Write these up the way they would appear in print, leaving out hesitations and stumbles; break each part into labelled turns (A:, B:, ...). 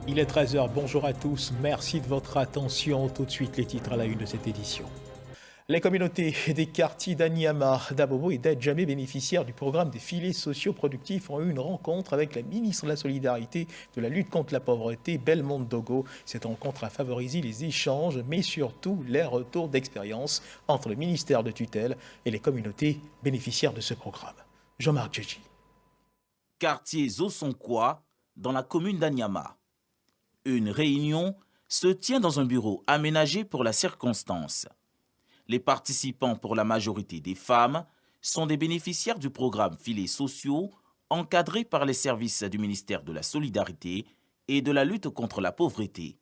A: Il est 13 h, bonjour à tous, merci de votre attention. Tout de suite les titres à la une de cette édition. Les communautés des quartiers d'Anyama, d'Abobo et d'Adjamé, bénéficiaires du programme des filets sociaux productifs, ont eu une rencontre avec la ministre de la Solidarité, de la lutte contre la pauvreté, Belmonte Dogo. Cette rencontre a favorisé les échanges, mais surtout les retours d'expérience entre le ministère de tutelle et les communautés bénéficiaires de ce programme. Jean-Marc Djedji.
B: Quartier Zosonkoa, dans la commune d'Anyama. Une réunion se tient dans un bureau aménagé pour la circonstance. Les participants, pour la majorité des femmes, sont des bénéficiaires du programme filets sociaux encadrés par les services du ministère de la Solidarité et de la lutte contre la pauvreté.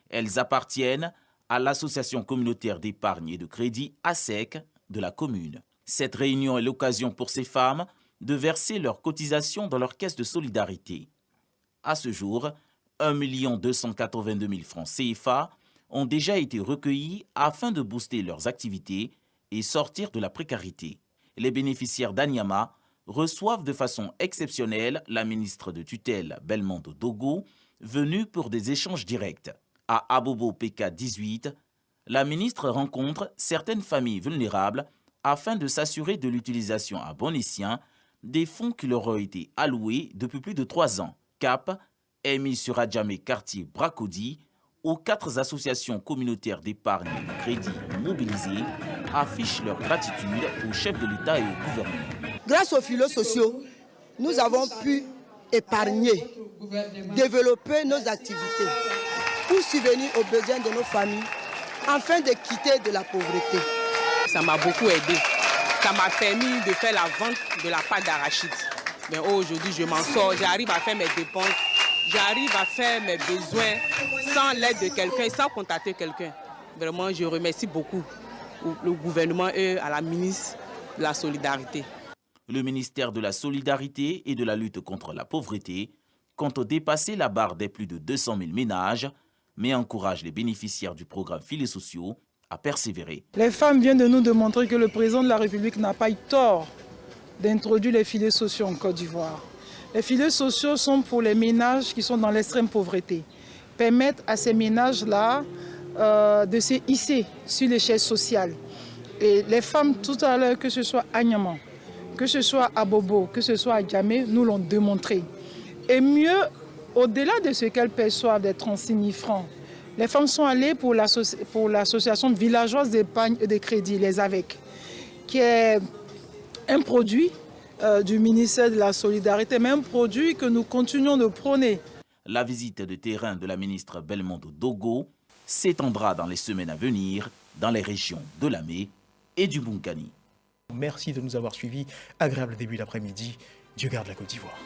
B: Elles appartiennent à l'association communautaire d'épargne et de crédit ASEC de la commune. Cette réunion est l'occasion pour ces femmes de verser leurs cotisations dans leur caisse de solidarité. À ce jour, 1 282 000 francs CFA ont déjà été recueillis afin de booster leurs activités et sortir de la précarité. Les bénéficiaires d'Anyama reçoivent de façon exceptionnelle la ministre de tutelle Belmonte Dogo, venue pour des échanges directs. À Abobo PK 18, la ministre rencontre certaines familles vulnérables afin de s'assurer de l'utilisation à bon escient des fonds qui leur ont été alloués depuis plus de 3 ans. Cap est mis sur Adjamé quartier Bracodi, où 4 associations communautaires d'épargne et de crédit mobilisées affichent leur gratitude au chef de l'État et au gouvernement.
C: Grâce aux filets sociaux, nous avons pu épargner, développer nos activités pour subvenir aux besoins de nos familles afin de quitter de la pauvreté.
D: Ça m'a beaucoup aidé. Ça m'a permis de faire la vente de la pâte d'arachide. Mais aujourd'hui, je m'en sors, j'arrive à faire mes dépenses. J'arrive à faire mes besoins sans l'aide de quelqu'un, sans contacter quelqu'un. Vraiment, je remercie beaucoup le gouvernement et à la ministre de la Solidarité.
B: Le ministère de la Solidarité et de la lutte contre la pauvreté compte dépasser la barre des plus de 200 000 ménages, mais encourage les bénéficiaires du programme filets sociaux à persévérer.
E: Les femmes viennent de nous démontrer que le président de la République n'a pas eu tort d'introduire les filets sociaux en Côte d'Ivoire. Les filets sociaux sont pour les ménages qui sont dans l'extrême pauvreté. Permettre à ces ménages-là de se hisser sur l'échelle sociale. Et les femmes, tout à l'heure, que ce soit à Nyama, que ce soit à Bobo, que ce soit à Djamé, nous l'ont démontré. Et mieux, au-delà de ce qu'elles perçoivent des 36 000 francs, les femmes sont allées pour l'association villageoise d'épargne et de crédit, les AVEC, qui est un produit du ministère de la Solidarité, mais un produit que nous continuons de prôner.
B: La visite de terrain de la ministre Belmonte Dogo s'étendra dans les semaines à venir dans les régions de Lamé et du Bunkani.
A: Merci de nous avoir suivis. Agréable début d'après-midi. Dieu garde la Côte d'Ivoire.